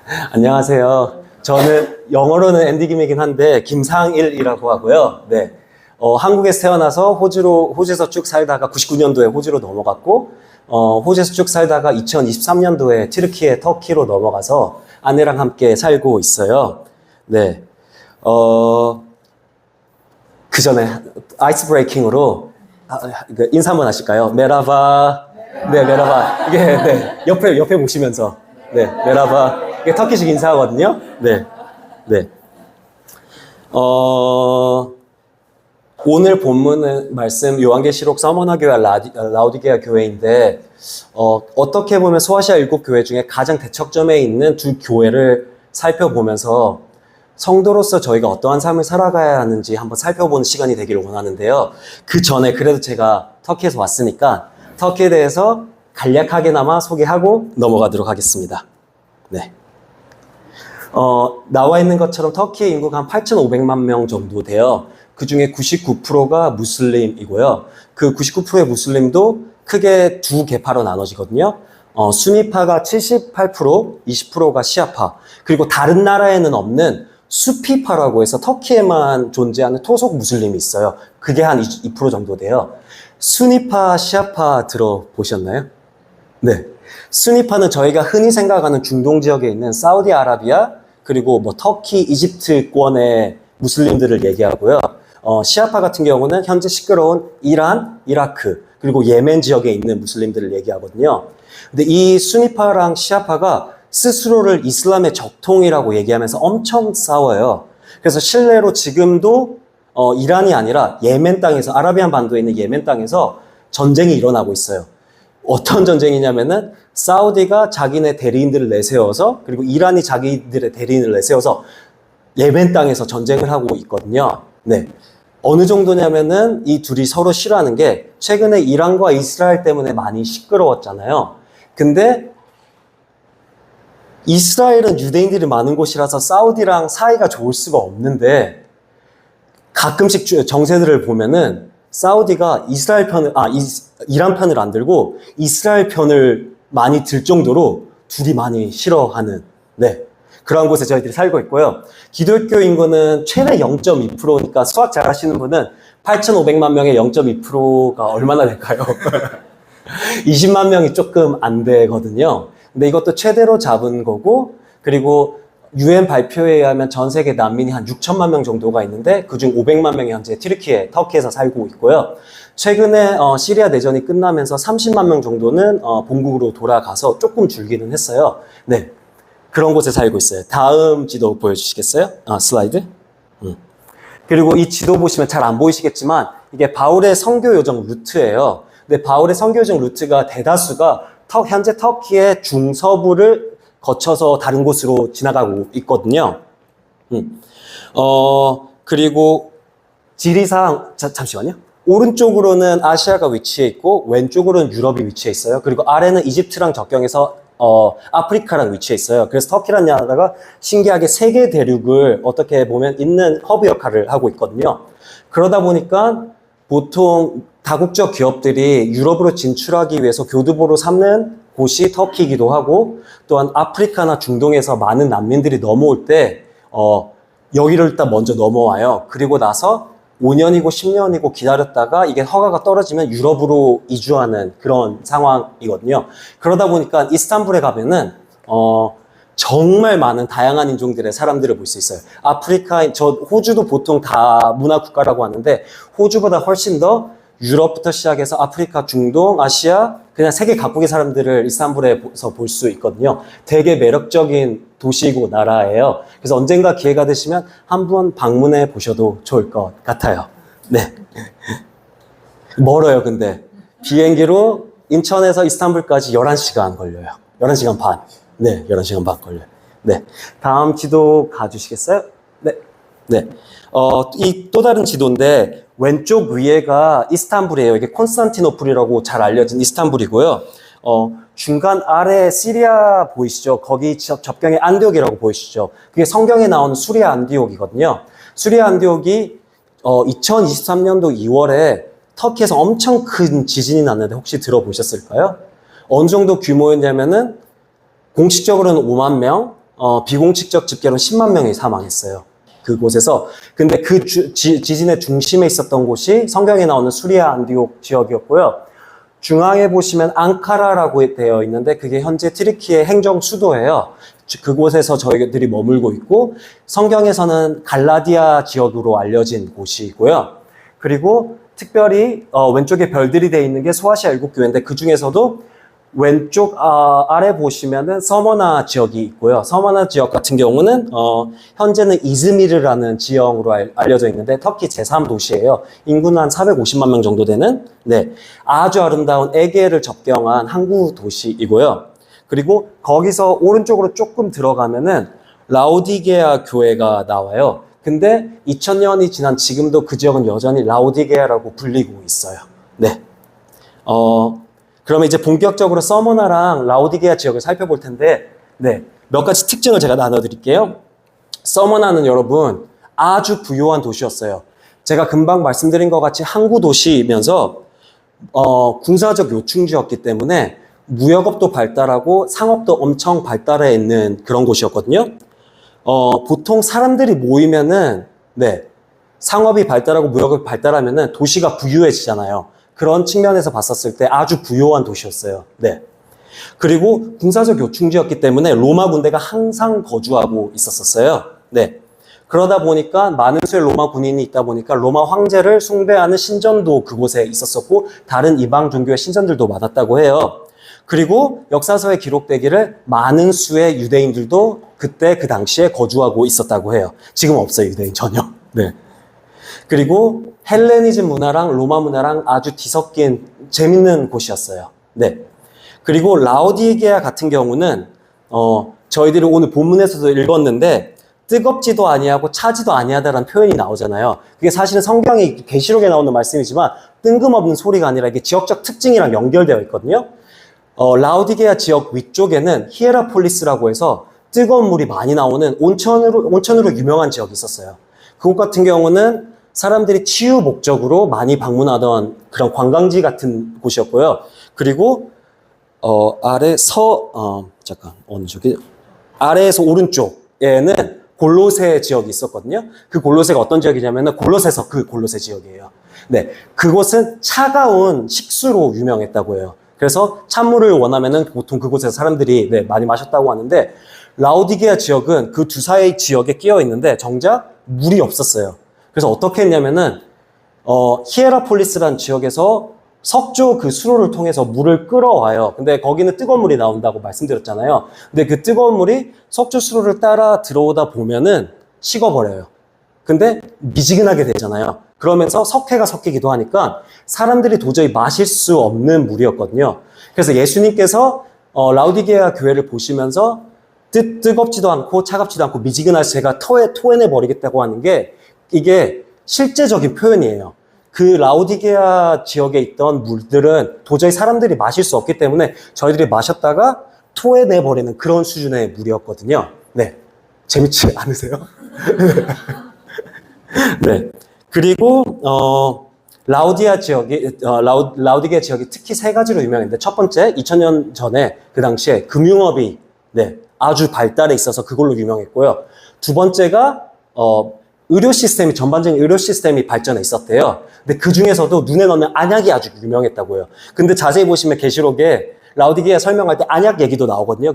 안녕하세요. 저는 영어로는 앤디 김이긴 한데 김상일이라고 하고요. 네. 한국에서 태어나서 호주에서 쭉 살다가 99년도에 호주로 넘어갔고, 호주에서 쭉 살다가 2023년도에 튀르키예, 터키로 넘어가서 아내랑 함께 살고 있어요. 네. 그 전에 아이스 브레이킹으로 인사 한번 하실까요? 메라바. 네, 메라바. 이게, 네. 옆에 보시면서. 네, 메라바. 이게 터키식 인사하거든요. 네. 네. 오늘 본문은 말씀 요한계시록 서머너교회 라우디게아 교회인데 어떻게 보면 소아시아 7교회 중에 가장 대척점에 있는 두 교회를 살펴보면서 성도로서 저희가 어떠한 삶을 살아가야 하는지 한번 살펴보는 시간이 되기를 원하는데요. 그 전에 그래도 제가 터키에서 왔으니까 터키에 대해서 간략하게나마 소개하고 넘어가도록 하겠습니다. 네. 나와 있는 것처럼 터키의 인구가 한 8,500만 명 정도 돼요. 그 중에 99%가 무슬림이고요. 그 99%의 무슬림도 크게 두 계파로 나눠지거든요. 수니파가 78%, 20%가 시아파. 그리고 다른 나라에는 없는 수피파라고 해서 터키에만 존재하는 토속 무슬림이 있어요. 그게 한 2% 정도 돼요. 수니파, 시아파 들어보셨나요? 네. 수니파는 저희가 흔히 생각하는 중동 지역에 있는 사우디아라비아, 그리고 뭐 터키, 이집트권의 무슬림들을 얘기하고요. 시아파 같은 경우는 현재 시끄러운 이란, 이라크, 그리고 예멘 지역에 있는 무슬림들을 얘기하거든요. 근데 이 수니파랑 시아파가 스스로를 이슬람의 적통이라고 얘기하면서 엄청 싸워요. 그래서 실례로 지금도 이란이 아니라 예멘 땅에서, 아라비안 반도에 있는 예멘 땅에서 전쟁이 일어나고 있어요. 어떤 전쟁이냐면은 사우디가 자기네 대리인들을 내세워서, 그리고 이란이 자기들의 대리인을 내세워서 예멘 땅에서 전쟁을 하고 있거든요. 네. 어느 정도냐면은 이 둘이 서로 싫어하는 게 최근에 이란과 이스라엘 때문에 많이 시끄러웠잖아요. 근데 이스라엘은 유대인들이 많은 곳이라서 사우디랑 사이가 좋을 수가 없는데 가끔씩 정세들을 보면은 사우디가 이란 편을 안 들고 이스라엘 편을 많이 들 정도로 둘이 많이 싫어하는, 네. 그런 곳에 저희들이 살고 있고요. 기독교 인구는 최대 0.2%니까 수학 잘 하시는 분은 8,500만 명의 0.2%가 얼마나 될까요? 20만 명이 조금 안 되거든요. 근데 이것도 최대로 잡은 거고, 그리고 UN 발표에 의하면 전 세계 난민이 한 6천만 명 정도가 있는데 그중 500만 명이 현재 터키에서 살고 있고요. 최근에 시리아 내전이 끝나면서 30만 명 정도는 본국으로 돌아가서 조금 줄기는 했어요. 네, 그런 곳에 살고 있어요. 다음 지도 보여주시겠어요? 슬라이드. 그리고 이 지도 보시면 잘 안 보이시겠지만 이게 바울의 선교 요정 루트예요. 근데 바울의 선교 요정 루트가 대다수가 현재 터키의 중서부를 거쳐서 다른 곳으로 지나가고 있거든요. 그리고 지리상, 잠시만요. 오른쪽으로는 아시아가 위치해 있고 왼쪽으로는 유럽이 위치해 있어요. 그리고 아래는 이집트랑 접경해서 아프리카랑 위치해 있어요. 그래서 터키라는 나라가 신기하게 세계 대륙을 어떻게 보면 있는 허브 역할을 하고 있거든요. 그러다 보니까 보통 다국적 기업들이 유럽으로 진출하기 위해서 교두보로 삼는 곳이 터키이기도 하고, 또한 아프리카나 중동에서 많은 난민들이 넘어올 때 여기를 일단 먼저 넘어와요. 그리고 나서 5년이고 10년이고 기다렸다가 이게 허가가 떨어지면 유럽으로 이주하는 그런 상황이거든요. 그러다 보니까 이스탄불에 가면은 정말 많은 다양한 인종들의 사람들을 볼 수 있어요. 호주도 보통 다 문화 국가라고 하는데 호주보다 훨씬 더 유럽부터 시작해서 아프리카, 중동, 아시아, 그냥 세계 각국의 사람들을 이스탄불에서 볼 수 있거든요. 되게 매력적인 도시이고 나라예요. 그래서 언젠가 기회가 되시면 한번 방문해 보셔도 좋을 것 같아요. 네. 멀어요, 근데. 비행기로 인천에서 이스탄불까지 11시간 걸려요. 11시간 반. 네, 11시간 반 걸려요. 네. 다음 지도 가주시겠어요? 네. 네. 이 또 다른 지도인데, 왼쪽 위에가 이스탄불이에요. 이게 콘스탄티노플이라고 잘 알려진 이스탄불이고요. 중간 아래 시리아 보이시죠? 거기 접경의 안디옥이라고 보이시죠? 그게 성경에 나오는 수리아 안디옥이거든요. 수리아 안디옥이 2023년도 2월에 터키에서 엄청 큰 지진이 났는데 혹시 들어보셨을까요? 어느 정도 규모였냐면은 공식적으로는 5만 명, 비공식적 집계로 10만 명이 사망했어요. 그곳에서. 근데 그 지진의 중심에 있었던 곳이 성경에 나오는 수리아 안디옥 지역이었고요. 중앙에 보시면 앙카라라고 되어 있는데 그게 현재 트리키의 행정 수도예요. 그곳에서 저희들이 머물고 있고 성경에서는 갈라디아 지역으로 알려진 곳이고요. 그리고 특별히 왼쪽에 별들이 되어 있는 게 소아시아 7교회인데 그 중에서도 왼쪽 아래 보시면은 서머나 지역이 있고요. 서머나 지역 같은 경우는 현재는 이즈미르라는 지역으로 알려져 있는데 터키 제3도시예요. 인구는 한 450만 명 정도 되는 아주 아름다운 에게를 접경한 항구 도시이고요. 그리고 거기서 오른쪽으로 조금 들어가면은 라우디게아 교회가 나와요. 근데 2000년이 지난 지금도 그 지역은 여전히 라우디게아라고 불리고 있어요. 그러면 이제 본격적으로 서머나랑 라우디게아 지역을 살펴볼 텐데, 몇 가지 특징을 제가 나눠드릴게요. 서머나는 여러분 아주 부유한 도시였어요. 제가 금방 말씀드린 것 같이 항구 도시이면서 군사적 요충지였기 때문에 무역업도 발달하고 상업도 엄청 발달해 있는 그런 곳이었거든요. 보통 사람들이 모이면은 상업이 발달하고 무역이 발달하면은 도시가 부유해지잖아요. 그런 측면에서 봤었을 때 아주 부유한 도시였어요. 그리고 군사적 요충지였기 때문에 로마 군대가 항상 거주하고 있었어요. 그러다 보니까 많은 수의 로마 군인이 있다 보니까 로마 황제를 숭배하는 신전도 그곳에 있었었고 다른 이방 종교의 신전들도 많았다고 해요. 그리고 역사서에 기록되기를 많은 수의 유대인들도 그때 그 당시에 거주하고 있었다고 해요. 지금 없어요, 유대인 전혀. 그리고 헬레니즘 문화랑 로마 문화랑 아주 뒤섞인 재밌는 곳이었어요. 그리고 라우디게아 같은 경우는 저희들이 오늘 본문에서도 읽었는데 뜨겁지도 아니하고 차지도 아니하다라는 표현이 나오잖아요. 그게 사실은 성경이 계시록에 나오는 말씀이지만 뜬금없는 소리가 아니라 이게 지역적 특징이랑 연결되어 있거든요. 라우디게아 지역 위쪽에는 히에라폴리스라고 해서 뜨거운 물이 많이 나오는 온천으로 유명한 지역이 있었어요. 그곳 같은 경우는 사람들이 치유 목적으로 많이 방문하던 그런 관광지 같은 곳이었고요. 그리고 아래 어느 쪽이 아래에서 오른쪽에는 골로새 지역이 있었거든요. 그 골로새가 어떤 지역이냐면은 골로새서 그 골로새 지역이에요. 그곳은 차가운 식수로 유명했다고 해요. 그래서 찬물을 원하면은 보통 그곳에서 사람들이 많이 마셨다고 하는데 라우디게아 지역은 그 두 사이 지역에 끼어 있는데 정작 물이 없었어요. 그래서 어떻게 했냐면은 히에라폴리스라는 지역에서 석조 그 수로를 통해서 물을 끌어와요. 근데 거기는 뜨거운 물이 나온다고 말씀드렸잖아요. 근데 그 뜨거운 물이 석조 수로를 따라 들어오다 보면은 식어버려요. 근데 미지근하게 되잖아요. 그러면서 석회가 섞이기도 하니까 사람들이 도저히 마실 수 없는 물이었거든요. 그래서 예수님께서 라우디게아 교회를 보시면서 뜨겁지도 않고 차갑지도 않고 미지근해서 제가 토해내 버리겠다고 하는 게 이게 실제적인 표현이에요. 그 라우디게아 지역에 있던 물들은 도저히 사람들이 마실 수 없기 때문에 저희들이 마셨다가 토해내 버리는 그런 수준의 물이었거든요. 재밌지 않으세요? 그리고 라우디게아 지역이 특히 세 가지로 유명했는데 첫 번째 2000년 전에 그 당시에 금융업이 아주 발달해 있어서 그걸로 유명했고요. 두 번째가 전반적인 의료 시스템이 발전해 있었대요. 근데 그 중에서도 눈에 넣는 안약이 아주 유명했다고요. 근데 자세히 보시면 계시록에 라우디게아 설명할 때 안약 얘기도 나오거든요.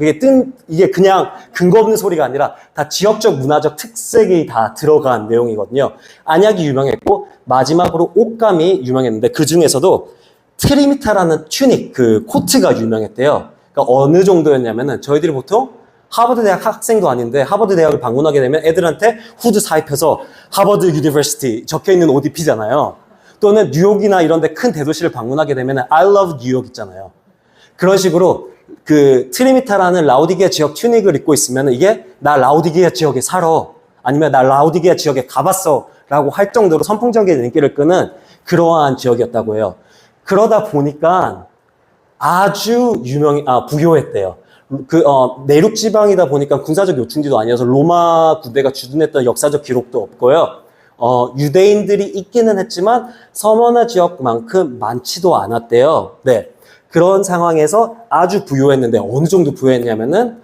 이게 그냥 근거 없는 소리가 아니라 다 지역적 문화적 특색이 다 들어간 내용이거든요. 안약이 유명했고 마지막으로 옷감이 유명했는데 그 중에서도 트리미타라는 튜닉, 그 코트가 유명했대요. 그러니까 어느 정도였냐면은 저희들이 보통 하버드 대학 학생도 아닌데 하버드 대학을 방문하게 되면 애들한테 후드 사입혀서 하버드 유니버시티 적혀있는 옷 입히잖아요. 또는 뉴욕이나 이런 데 큰 대도시를 방문하게 되면 I love 뉴욕 있잖아요. 그런 식으로 그 트리미타라는 라우디게아 지역 튜닉을 입고 있으면 이게 나 라우디게아 지역에 살아 아니면 나 라우디게아 지역에 가봤어 라고 할 정도로 선풍적인 인기를 끄는 그러한 지역이었다고 해요. 그러다 보니까 아주 부유했대요. 내륙 지방이다 보니까 군사적 요충지도 아니어서 로마 군대가 주둔했던 역사적 기록도 없고요. 유대인들이 있기는 했지만 서머나 지역만큼 많지도 않았대요. 그런 상황에서 아주 부유했는데 어느 정도 부유했냐면은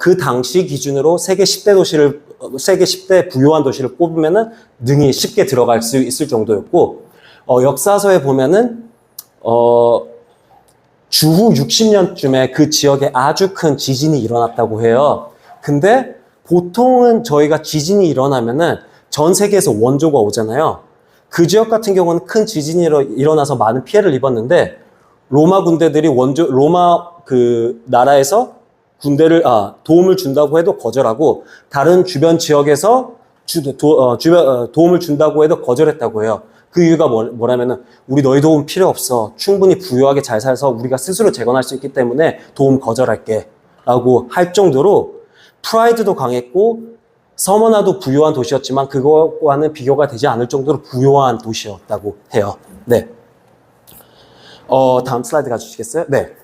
그 당시 기준으로 세계 10대 도시를, 세계 10대 부유한 도시를 꼽으면은 능히 쉽게 들어갈 수 있을 정도였고, 역사서에 보면은, 주후 60년쯤에 그 지역에 아주 큰 지진이 일어났다고 해요. 근데 보통은 저희가 지진이 일어나면은 전 세계에서 원조가 오잖아요. 그 지역 같은 경우는 큰 지진이 일어나서 많은 피해를 입었는데, 로마 군대들이 로마 그 나라에서 도움을 준다고 해도 거절하고, 다른 주변 지역에서 도움을 준다고 해도 거절했다고 해요. 그 이유가 뭐라면은, 우리 너희 도움 필요 없어. 충분히 부유하게 잘 살아서 우리가 스스로 재건할 수 있기 때문에 도움 거절할게. 라고 할 정도로 프라이드도 강했고, 서머나도 부유한 도시였지만 그거와는 비교가 되지 않을 정도로 부유한 도시였다고 해요. 네. 다음 슬라이드 가주시겠어요? 네.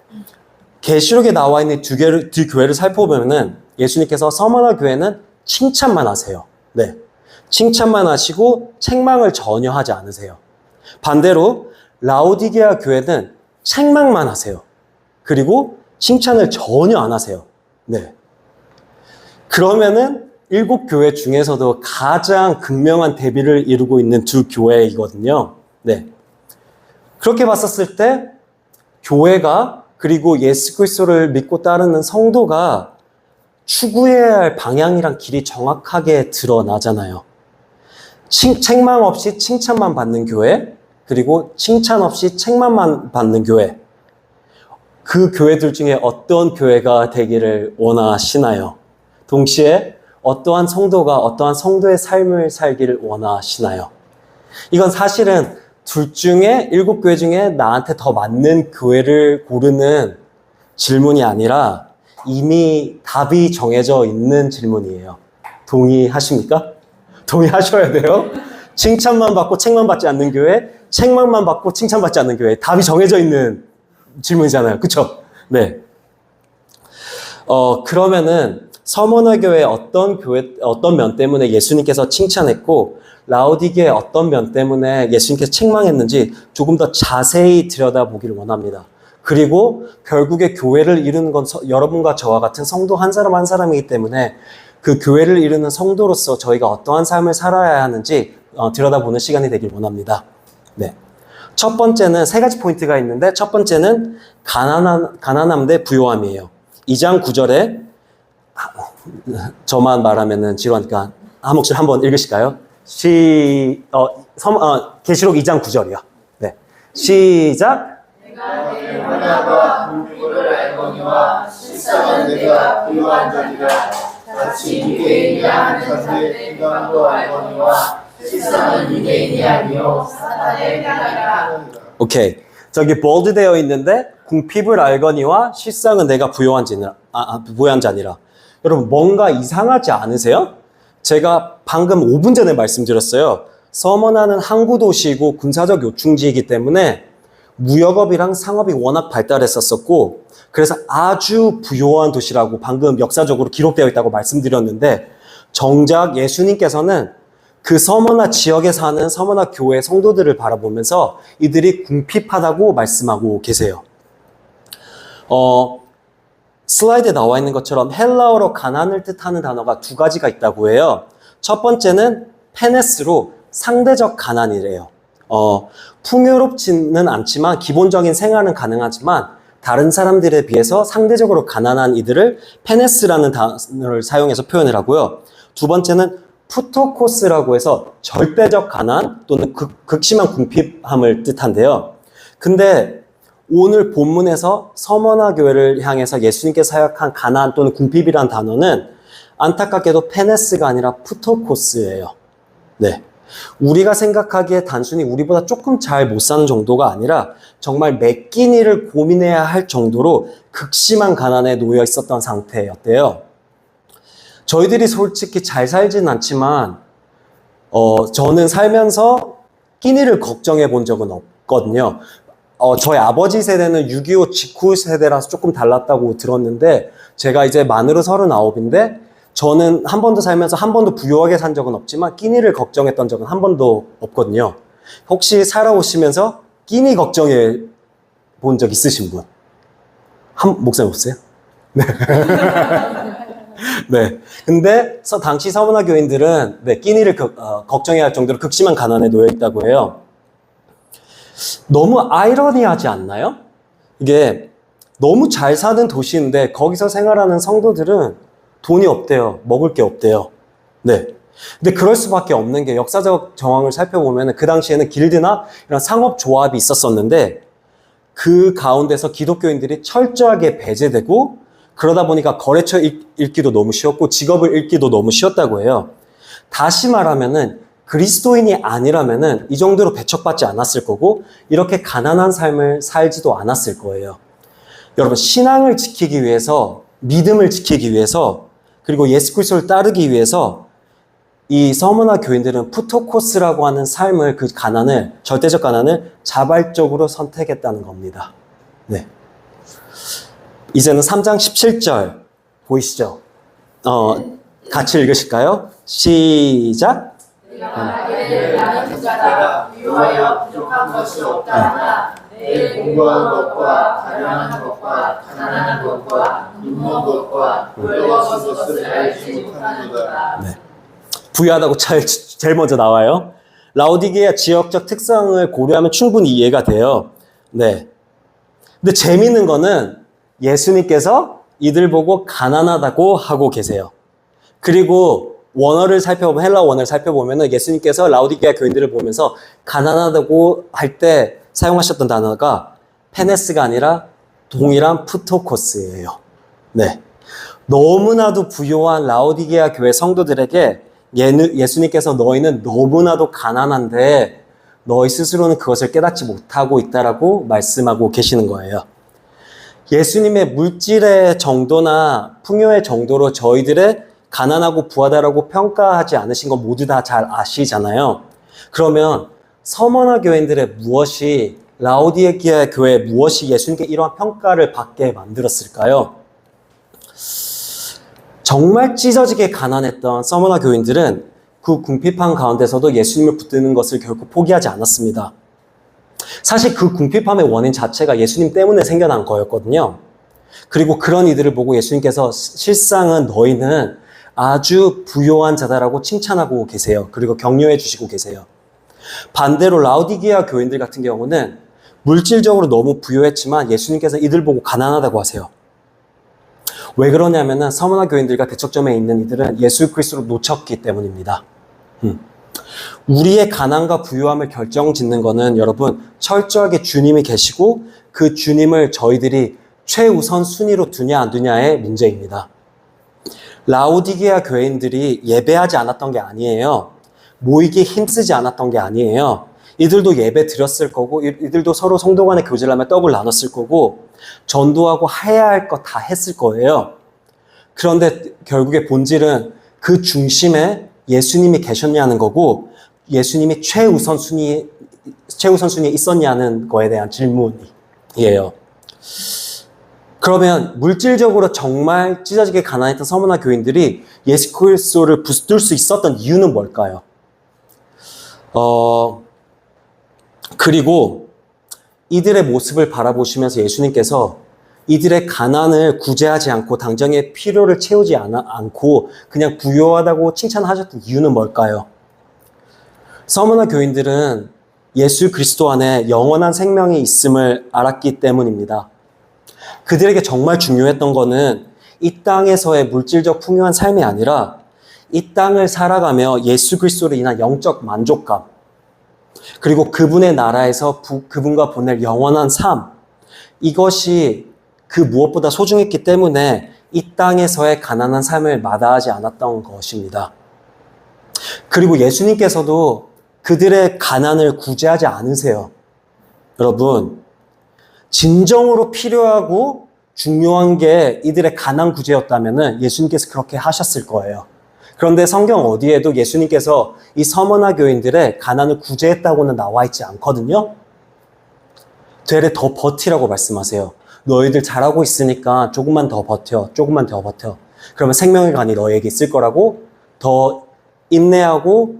계시록에 나와 있는 두 교회를 살펴보면은 예수님께서 서머나 교회는 칭찬만 하세요. 네. 칭찬만 하시고 책망을 전혀 하지 않으세요. 반대로 라오디게아 교회는 책망만 하세요. 그리고 칭찬을 전혀 안 하세요. 네. 그러면은 7교회 중에서도 가장 극명한 대비를 이루고 있는 두 교회이거든요. 네. 그렇게 봤었을 때 교회가 그리고 예수 그리스도를 믿고 따르는 성도가 추구해야 할 방향이랑 길이 정확하게 드러나잖아요. 책망 없이 칭찬만 받는 교회, 그리고 칭찬 없이 책망만 받는 교회. 그 교회들 중에 어떤 교회가 되기를 원하시나요? 동시에 어떠한 성도가 어떠한 성도의 삶을 살기를 원하시나요? 이건 사실은 둘 중에 7교회 중에 나한테 더 맞는 교회를 고르는 질문이 아니라 이미 답이 정해져 있는 질문이에요. 동의하십니까? 동의하셔야 돼요. 칭찬만 받고 책만 받지 않는 교회, 책망만 받고 칭찬받지 않는 교회. 답이 정해져 있는 질문이잖아요. 그쵸? 네. 그러면은 서머나 교회 어떤 면 때문에 예수님께서 칭찬했고 라오디게의 어떤 면 때문에 예수님께서 책망했는지 조금 더 자세히 들여다보기를 원합니다. 그리고 결국에 교회를 이루는 건 여러분과 저와 같은 성도 한 사람 한 사람이기 때문에 그 교회를 이루는 성도로서 저희가 어떠한 삶을 살아야 하는지 들여다보는 시간이 되길 원합니다. 네. 첫 번째는 3가지 포인트가 있는데 첫 번째는 가난함 대 부요함이에요. 2장 9절에 저만 말하면은 지루하니까 한 목소리 한번 읽으실까요? 계시록 2장 9절이요. 네. 시작. 내가 내 하나와 물고를 알거니와 실상은 내가 부요한 자리라 같이 유대인이라 하는 자들의 인간도 알거니와 실상은 유대인이 아니요 사탄의 향이라. 오케이. 저기 볼드 되어 있는데 궁핍을 알거니와 실상은 내가 부요한 자니라. 여러분 뭔가 이상하지 않으세요? 제가 방금 5분 전에 말씀드렸어요. 서머나는 항구 도시이고 군사적 요충지이기 때문에 무역업이랑 상업이 워낙 발달했었고 그래서 아주 부유한 도시라고 방금 역사적으로 기록되어 있다고 말씀드렸는데 정작 예수님께서는 그 서머나 지역에 사는 서머나 교회 성도들을 바라보면서 이들이 궁핍하다고 말씀하고 계세요. 슬라이드에 나와 있는 것처럼 헬라어로 가난을 뜻하는 단어가 2가지가 있다고 해요. 첫 번째는 페네스로 상대적 가난이래요. 풍요롭지는 않지만 기본적인 생활은 가능하지만 다른 사람들에 비해서 상대적으로 가난한 이들을 페네스라는 단어를 사용해서 표현을 하고요. 두 번째는 푸토코스라고 해서 절대적 가난 또는 극심한 궁핍함을 뜻한데요. 근데 오늘 본문에서 서머나 교회를 향해서 예수님께서 사역한 가난 또는 궁핍이란 단어는 안타깝게도 페네스가 아니라 푸토코스예요. 네. 우리가 생각하기에 단순히 우리보다 조금 잘 못 사는 정도가 아니라 정말 매 끼니를 고민해야 할 정도로 극심한 가난에 놓여 있었던 상태였대요. 저희들이 솔직히 잘 살진 않지만 저는 살면서 끼니를 걱정해 본 적은 없거든요. 저희 아버지 세대는 6.25 직후 세대라서 조금 달랐다고 들었는데 제가 이제 만으로 39인데 저는 한 번도 살면서 한 번도 부유하게 산 적은 없지만 끼니를 걱정했던 적은 한 번도 없거든요. 혹시 살아오시면서 끼니 걱정해 본 적 있으신 분? 목사님 없어요? 네. 근데 당시 서머나 교인들은 네, 끼니를 걱정해야 할 정도로 극심한 가난에 놓여 있다고 해요. 너무 아이러니하지 않나요? 이게 너무 잘 사는 도시인데 거기서 생활하는 성도들은 돈이 없대요. 먹을 게 없대요. 네. 근데 그럴 수밖에 없는 게 역사적 정황을 살펴보면 그 당시에는 길드나 이런 상업조합이 있었었는데 그 가운데서 기독교인들이 철저하게 배제되고 그러다 보니까 거래처 잃기도 너무 쉬웠고 직업을 잃기도 너무 쉬웠다고 해요. 다시 말하면은 그리스도인이 아니라면은 이 정도로 배척받지 않았을 거고 이렇게 가난한 삶을 살지도 않았을 거예요. 여러분, 신앙을 지키기 위해서, 믿음을 지키기 위해서, 그리고 예수 그리스도를 따르기 위해서 이 서머나 교인들은 푸토코스라고 하는 삶을, 그 가난을, 절대적 가난을 자발적으로 선택했다는 겁니다. 네. 이제는 3장 17절 보이시죠? 같이 읽으실까요? 시작! 나는 자라 위하여 부족한 것이 없다. 내일 공부하는 것과 가련한 것과 가난한 것과 굶는 것과 벌거벗은 것을 알지 못하는도다. 네. 부유하다고 제일 먼저 나와요. 라오디게아 지역적 특성을 고려하면 충분히 이해가 돼요. 네. 근데 재미있는 거는 예수님께서 이들 보고 가난하다고 하고 계세요. 그리고 원어를 살펴보면, 헬라 원어를 살펴보면 예수님께서 라오디게아 교인들을 보면서 가난하다고 할 때 사용하셨던 단어가 페네스가 아니라 동일한 푸토코스예요. 네. 너무나도 부유한 라오디게아 교회 성도들에게 예수님께서 너희는 너무나도 가난한데 너희 스스로는 그것을 깨닫지 못하고 있다라고 말씀하고 계시는 거예요. 예수님의 물질의 정도나 풍요의 정도로 저희들의 가난하고 부하다라고 평가하지 않으신 건 모두 다 잘 아시잖아요. 그러면 서머나 교인들의 무엇이, 라오디게아 교회의 무엇이 예수님께 이러한 평가를 받게 만들었을까요? 정말 찢어지게 가난했던 서머나 교인들은 그 궁핍함 가운데서도 예수님을 붙드는 것을 결코 포기하지 않았습니다. 사실 그 궁핍함의 원인 자체가 예수님 때문에 생겨난 거였거든요. 그리고 그런 이들을 보고 예수님께서 실상은 너희는 아주 부요한 자다라고 칭찬하고 계세요. 그리고 격려해 주시고 계세요. 반대로 라오디게아 교인들 같은 경우는 물질적으로 너무 부요했지만 예수님께서 이들 보고 가난하다고 하세요. 왜 그러냐면은 서머나 교인들과 대척점에 있는 이들은 예수 그리스도를 놓쳤기 때문입니다. 우리의 가난과 부유함을 결정짓는 거는 여러분 철저하게 주님이 계시고 그 주님을 저희들이 최우선 순위로 두냐 안 두냐의 문제입니다. 라오디게아 교인들이 예배하지 않았던 게 아니에요. 모이기에 힘쓰지 않았던 게 아니에요. 이들도 예배 드렸을 거고 이들도 서로 성도 간의 교제를 하며 떡을 나눴을 거고 전도하고 해야 할 것 다 했을 거예요. 그런데 결국에 본질은 그 중심에 예수님이 계셨냐는 거고 예수님이 최우선 순위에 있었냐는 거에 대한 질문이에요. 그러면 물질적으로 정말 찢어지게 가난했던 서머나 교인들이 예수 그리스도를 붙들 수 있었던 이유는 뭘까요? 그리고 이들의 모습을 바라보시면서 예수님께서 이들의 가난을 구제하지 않고 당장의 필요를 채우지 않고 그냥 부유하다고 칭찬하셨던 이유는 뭘까요? 서머나 교인들은 예수 그리스도 안에 영원한 생명이 있음을 알았기 때문입니다. 그들에게 정말 중요했던 거는 이 땅에서의 물질적 풍요한 삶이 아니라 이 땅을 살아가며 예수 그리스도로 인한 영적 만족감, 그리고 그분의 나라에서 그분과 보낼 영원한 삶, 이것이 그 무엇보다 소중했기 때문에 이 땅에서의 가난한 삶을 마다하지 않았던 것입니다. 그리고 예수님께서도 그들의 가난을 구제하지 않으세요. 여러분, 진정으로 필요하고 중요한 게 이들의 가난 구제였다면 예수님께서 그렇게 하셨을 거예요. 그런데 성경 어디에도 예수님께서 이 서머나 교인들의 가난을 구제했다고는 나와 있지 않거든요. 되레 더 버티라고 말씀하세요. 너희들 잘하고 있으니까 조금만 더 버텨. 조금만 더 버텨. 그러면 생명의 간이 너희에게 있을 거라고 더 인내하고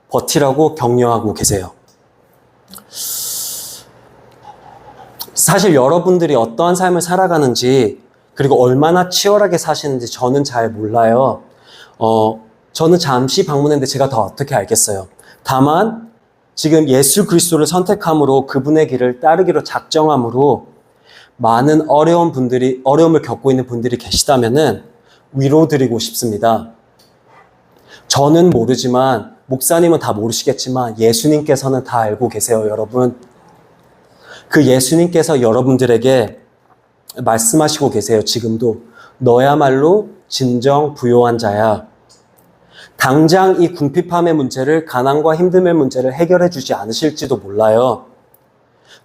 버티라고 격려하고 계세요. 사실 여러분들이 어떠한 삶을 살아가는지 그리고 얼마나 치열하게 사시는지 저는 잘 몰라요. 저는 잠시 방문했는데 제가 더 어떻게 알겠어요. 다만 지금 예수 그리스도를 선택함으로 그분의 길을 따르기로 작정함으로 많은 어려움을 겪고 있는 분들이 계시다면은 위로드리고 싶습니다. 저는 모르지만, 목사님은 다 모르시겠지만 예수님께서는 다 알고 계세요, 여러분. 그 예수님께서 여러분들에게 말씀하시고 계세요, 지금도. 너야말로 진정 부요한 자야. 당장 이 궁핍함의 문제를, 가난과 힘듦의 문제를 해결해 주지 않으실지도 몰라요.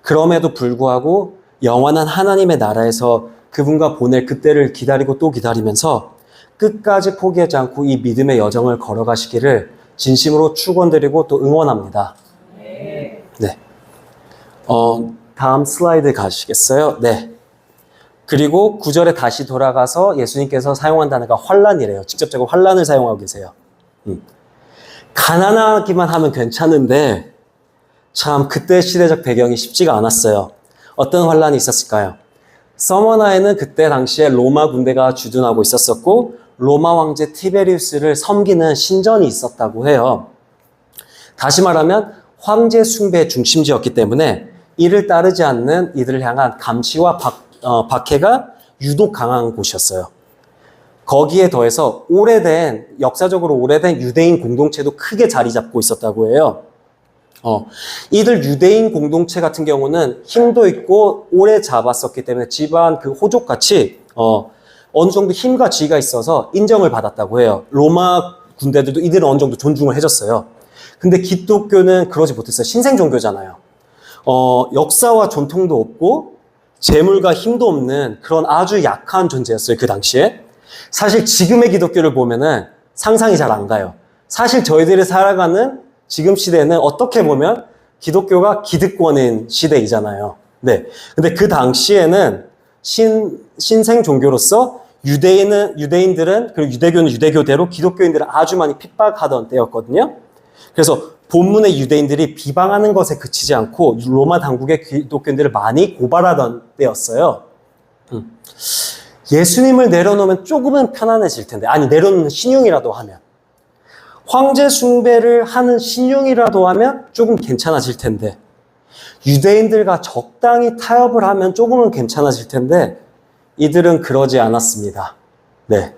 그럼에도 불구하고 영원한 하나님의 나라에서 그분과 보낼 그때를 기다리고 또 기다리면서 끝까지 포기하지 않고 이 믿음의 여정을 걸어가시기를 진심으로 축원드리고 또 응원합니다. 네. 다음 슬라이드 가시겠어요? 네. 그리고 9절에 다시 돌아가서 예수님께서 사용한 단어가 환난이래요. 직접적으로 환난을 사용하고 계세요. 가난하기만 하면 괜찮은데 참 그때 시대적 배경이 쉽지가 않았어요. 어떤 환난이 있었을까요? 서머나에는 그때 당시에 로마 군대가 주둔하고 있었었고 로마 황제 티베리우스를 섬기는 신전이 있었다고 해요. 다시 말하면 황제 숭배의 중심지였기 때문에 이를 따르지 않는 이들을 향한 감시와 박해가 유독 강한 곳이었어요. 거기에 더해서 역사적으로 오래된 유대인 공동체도 크게 자리 잡고 있었다고 해요. 이들 유대인 공동체 같은 경우는 힘도 있고 오래 잡았었기 때문에 집안 그 호족같이 어느 정도 힘과 지위가 있어서 인정을 받았다고 해요. 로마 군대들도 이들은 어느 정도 존중을 해줬어요. 근데 기독교는 그러지 못했어요. 신생 종교잖아요. 역사와 전통도 없고 재물과 힘도 없는 그런 아주 약한 존재였어요, 그 당시에. 사실 지금의 기독교를 보면은 상상이 잘 안 가요. 사실 저희들이 살아가는 지금 시대는 어떻게 보면 기독교가 기득권인 시대이잖아요. 네. 근데 그 당시에는 신생 종교로서 유대인들은, 그리고 유대교는 유대교대로 기독교인들은 아주 많이 핍박하던 때였거든요. 그래서 본문의 유대인들이 비방하는 것에 그치지 않고 로마 당국의 기독교인들을 많이 고발하던 때였어요. 예수님을 내려놓으면 조금은 편안해질 텐데, 아니 내려놓는 신용이라도 하면, 황제 숭배를 하는 신용이라도 하면 조금 괜찮아질 텐데, 유대인들과 적당히 타협을 하면 조금은 괜찮아질 텐데 이들은 그러지 않았습니다. 네.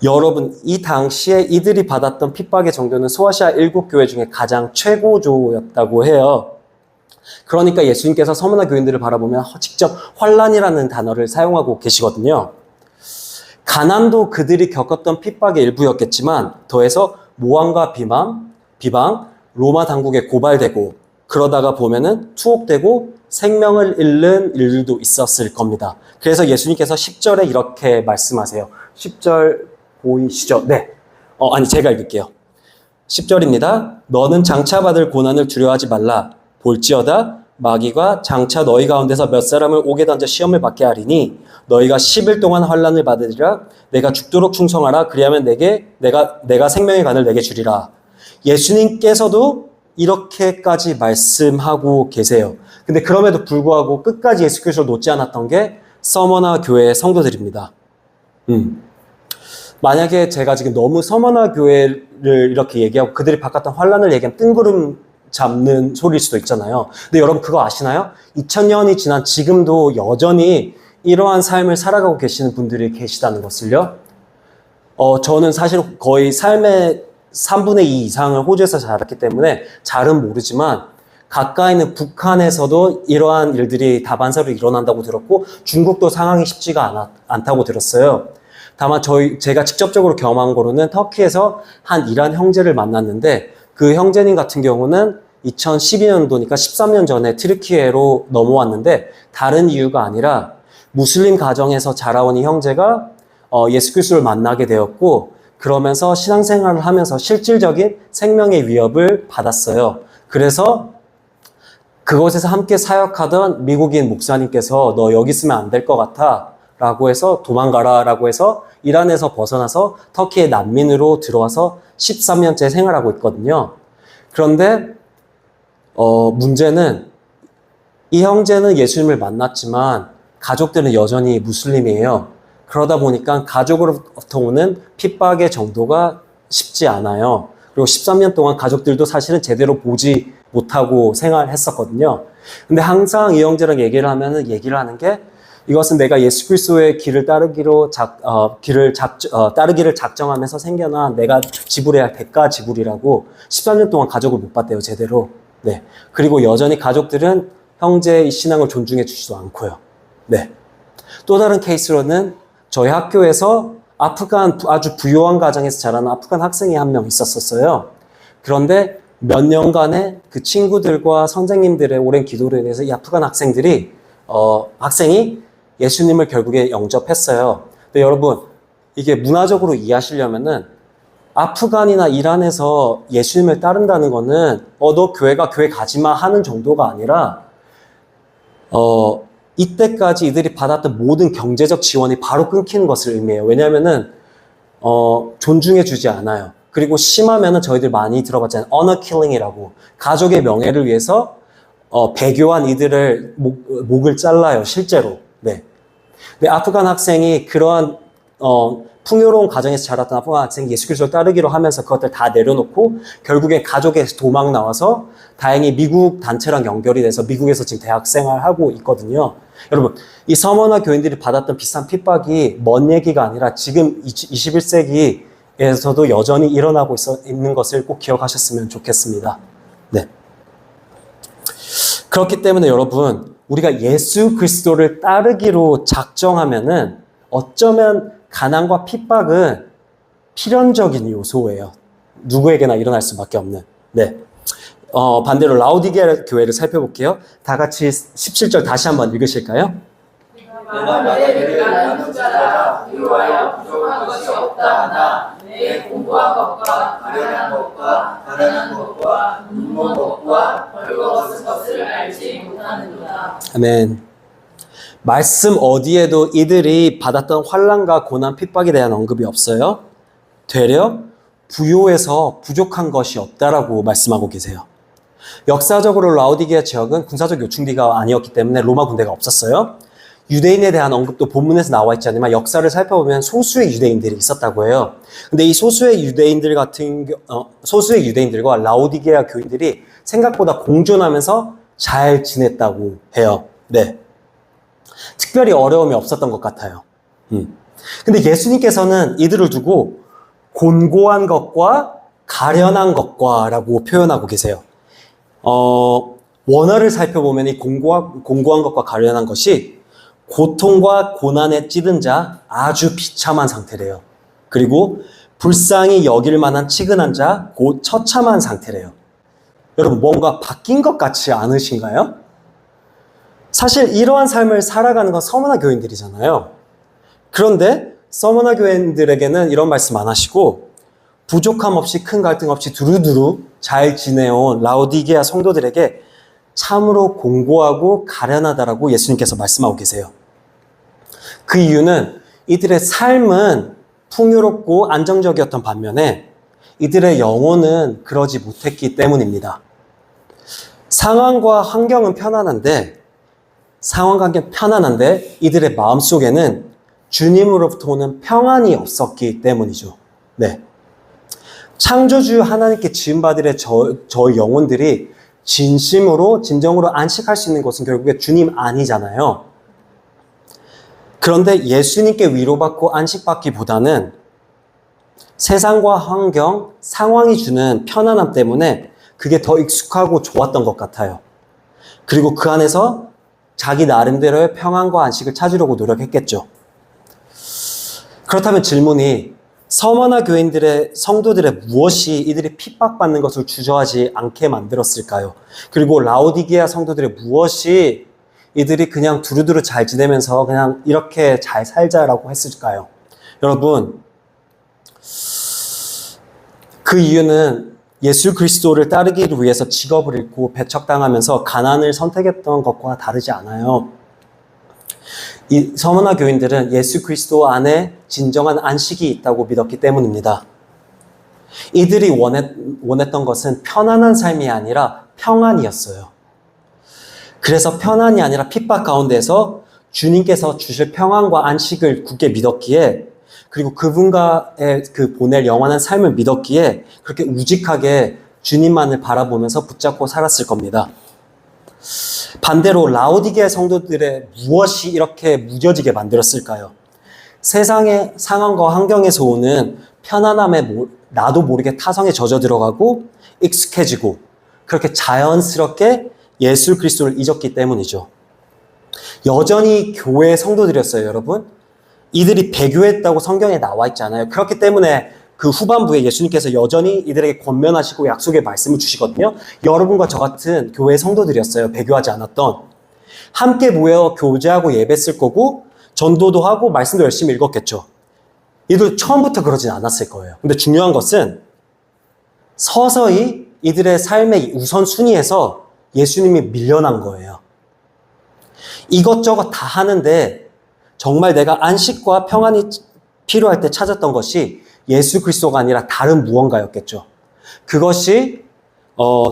여러분, 이 당시에 이들이 받았던 핍박의 정도는 소아시아 7교회 중에 가장 최고조였다고 해요. 그러니까 예수님께서 서머나 교인들을 바라보면 직접 환난이라는 단어를 사용하고 계시거든요. 가난도 그들이 겪었던 핍박의 일부였겠지만 더해서 모함과 비방, 로마 당국에 고발되고 그러다가 보면은 투옥되고 생명을 잃는 일들도 있었을 겁니다. 그래서 예수님께서 10절에 이렇게 말씀하세요. 10절 보이시죠? 네. 제가 읽을게요. 10절입니다. 너는 장차 받을 고난을 두려워하지 말라. 볼지어다 마귀가 장차 너희 가운데서 몇 사람을 옥에 던져 시험을 받게 하리니 너희가 10일 동안 환난을 받으리라. 내가 죽도록 충성하라. 그리하면 내가 생명의 간을 내게 주리라. 예수님께서도 이렇게까지 말씀하고 계세요. 근데 그럼에도 불구하고 끝까지 예수 그리스도를 놓지 않았던 게 서머나 교회의 성도들입니다. 만약에 제가 지금 너무 서머나 교회를 이렇게 얘기하고 그들이 바꿨던 환난을 얘기하면 뜬구름 잡는 소리일 수도 있잖아요. 근데 여러분 그거 아시나요? 2000년이 지난 지금도 여전히 이러한 삶을 살아가고 계시는 분들이 계시다는 것을요. 저는 사실 거의 삶의 3분의 2 이상을 호주에서 자랐기 때문에 잘은 모르지만 가까이 있는 북한에서도 이러한 일들이 다반사로 일어난다고 들었고 중국도 상황이 쉽지가 않다고 들었어요. 다만 제가 직접적으로 경험한 거로는 터키에서 한 이란 형제를 만났는데 그 형제님 같은 경우는 2012년도니까 13년 전에 튀르키예로 넘어왔는데 다른 이유가 아니라 무슬림 가정에서 자라온 이 형제가 예수 그리스도를 만나게 되었고 그러면서 신앙생활을 하면서 실질적인 생명의 위협을 받았어요. 그래서 그곳에서 함께 사역하던 미국인 목사님께서 너 여기 있으면 안 될 것 같아 라고 해서 도망가라 라고 해서 이란에서 벗어나서 터키의 난민으로 들어와서 13년째 생활하고 있거든요. 그런데 문제는 이 형제는 예수님을 만났지만 가족들은 여전히 무슬림이에요. 그러다 보니까 가족으로부터 오는 핍박의 정도가 쉽지 않아요. 그리고 13년 동안 가족들도 사실은 제대로 보지 못하고 생활했었거든요. 근데 항상 이 형제랑 얘기를 하는 게 이것은 내가 예수 그리스도의 길을 따르기를 작정하면서 생겨난 내가 지불해야 할 대가 지불이라고 13년 동안 가족을 못 봤대요, 제대로. 네. 그리고 여전히 가족들은 형제의 신앙을 존중해 주지도 않고요. 네. 또 다른 케이스로는 저희 학교에서 아주 부유한 가정에서 자라는 아프간 학생이 한 명 있었어요. 그런데 몇 년간의 그 친구들과 선생님들의 오랜 기도로 인해서 이 아프간 학생이 예수님을 결국에 영접했어요. 근데 여러분, 이게 문화적으로 이해하시려면은 아프간이나 이란에서 예수님을 따른다는 거는 너 교회 가지마 하는 정도가 아니라 이때까지 이들이 받았던 모든 경제적 지원이 바로 끊기는 것을 의미해요. 왜냐하면은 존중해 주지 않아요. 그리고 심하면은 저희들 많이 들어봤잖아요. honor killing이라고. 가족의 명예를 위해서 배교한 이들을 목을 잘라요, 실제로. 네. 근데 아프간 학생이 그러한 풍요로운 가정에서 자랐던 아프간 학생이 예수 그리스도를 따르기로 하면서 그것들 다 내려놓고 결국에 가족에서 도망 나와서 다행히 미국 단체랑 연결이 돼서 미국에서 지금 대학 생활하고 있거든요. 여러분, 이 서머나 교인들이 받았던 비슷한 핍박이 먼 얘기가 아니라 지금 21세기에서도 여전히 일어나고 있는 것을 꼭 기억하셨으면 좋겠습니다. 네. 그렇기 때문에 여러분, 우리가 예수 그리스도를 따르기로 작정하면은 어쩌면 가난과 핍박은 필연적인 요소예요. 누구에게나 일어날 수밖에 없는. 네. 반대로 라오디게아 교회를 살펴볼게요. 다 같이 17절 다시 한번 읽으실까요? 내가 너희를 나누는 자라 위로하여 부족한 것이 없다 하나 내 공부한 것과 가련한 것과 눈먼 것과 벌거벗은 것을 알지 못하는도다. 아멘. 말씀 어디에도 이들이 받았던 환난과 고난 핍박에 대한 언급이 없어요. 되려 부요해서 부족한 것이 없다라고 말씀하고 계세요. 역사적으로 라오디게아 지역은 군사적 요충지가 아니었기 때문에 로마 군대가 없었어요. 유대인에 대한 언급도 본문에서 나와 있지 않지만 역사를 살펴보면 소수의 유대인들이 있었다고 해요. 근데 이 소수의 유대인들과 라오디게아 교인들이 생각보다 공존하면서 잘 지냈다고 해요. 네. 특별히 어려움이 없었던 것 같아요. 근데 예수님께서는 이들을 두고 곤고한 것과 가련한 것과 라고 표현하고 계세요. 원어를 살펴보면 이 공고한 것과 가련한 것이 고통과 고난에 찌든 자, 아주 비참한 상태래요. 그리고 불쌍히 여길 만한 치근한 자, 곧 처참한 상태래요. 여러분, 뭔가 바뀐 것 같지 않으신가요? 사실 이러한 삶을 살아가는 건 서머나 교인들이잖아요. 그런데 서머나 교인들에게는 이런 말씀 안 하시고 부족함 없이 큰 갈등 없이 두루두루 잘 지내온 라오디게아 성도들에게 참으로 공고하고 가련하다라고 예수님께서 말씀하고 계세요. 그 이유는 이들의 삶은 풍요롭고 안정적이었던 반면에 이들의 영혼은 그러지 못했기 때문입니다. 상황과 환경은 편안한데 이들의 마음속에는 주님으로부터 오는 평안이 없었기 때문이죠. 네. 창조주 하나님께 지음받으려 저 영혼들이 진정으로 안식할 수 있는 것은 결국에 주님 아니잖아요. 그런데 예수님께 위로받고 안식받기보다는 세상과 환경, 상황이 주는 편안함 때문에 그게 더 익숙하고 좋았던 것 같아요. 그리고 그 안에서 자기 나름대로의 평안과 안식을 찾으려고 노력했겠죠. 그렇다면 질문이 서머나 교인들의 성도들의 무엇이 이들이 핍박받는 것을 주저하지 않게 만들었을까요? 그리고 라오디게아 성도들의 무엇이 이들이 그냥 두루두루 잘 지내면서 그냥 이렇게 잘 살자라고 했을까요? 여러분, 그 이유는 예수 그리스도를 따르기 위해서 직업을 잃고 배척당하면서 가난을 선택했던 것과 다르지 않아요. 이 서머나 교인들은 예수 그리스도 안에 진정한 안식이 있다고 믿었기 때문입니다. 이들이 원했던 것은 편안한 삶이 아니라 평안이었어요. 그래서 편안이 아니라 핍박 가운데서 주님께서 주실 평안과 안식을 굳게 믿었기에, 그리고 그분과의 그 보낼 영원한 삶을 믿었기에 그렇게 우직하게 주님만을 바라보면서 붙잡고 살았을 겁니다. 반대로 라오디게아 성도들의 무엇이 이렇게 무뎌지게 만들었을까요? 세상의 상황과 환경에서 오는 편안함에 나도 모르게 타성에 젖어 들어가고 익숙해지고 그렇게 자연스럽게 예수 그리스도를 잊었기 때문이죠. 여전히 교회 성도들이었어요, 여러분. 이들이 배교했다고 성경에 나와 있잖아요. 그렇기 때문에 그 후반부에 예수님께서 여전히 이들에게 권면하시고 약속의 말씀을 주시거든요. 여러분과 저 같은 교회 성도들이었어요. 배교하지 않았던. 함께 모여 교제하고 예배했을 거고 전도도 하고 말씀도 열심히 읽었겠죠. 이들 처음부터 그러진 않았을 거예요. 근데 중요한 것은 서서히 이들의 삶의 우선순위에서 예수님이 밀려난 거예요. 이것저것 다 하는데 정말 내가 안식과 평안이 필요할 때 찾았던 것이 예수 그리스도가 아니라 다른 무언가였겠죠. 그것이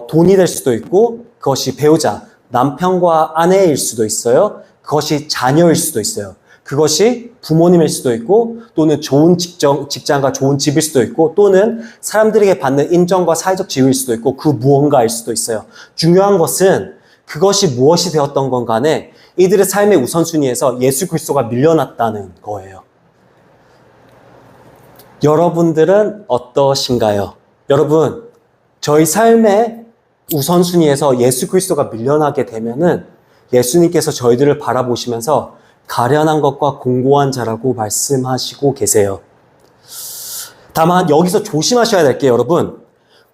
돈이 될 수도 있고, 그것이 배우자, 남편과 아내일 수도 있어요. 그것이 자녀일 수도 있어요. 그것이 부모님일 수도 있고, 또는 좋은 직장과 좋은 집일 수도 있고, 또는 사람들에게 받는 인정과 사회적 지위일 수도 있고, 그 무언가일 수도 있어요. 중요한 것은 그것이 무엇이 되었던 건 간에 이들의 삶의 우선순위에서 예수 그리스도가 밀려났다는 거예요. 여러분들은 어떠신가요? 여러분, 저희 삶의 우선순위에서 예수 그리스도가 밀려나게 되면은 예수님께서 저희들을 바라보시면서 가련한 것과 공고한 자라고 말씀하시고 계세요. 다만 여기서 조심하셔야 될 게, 여러분,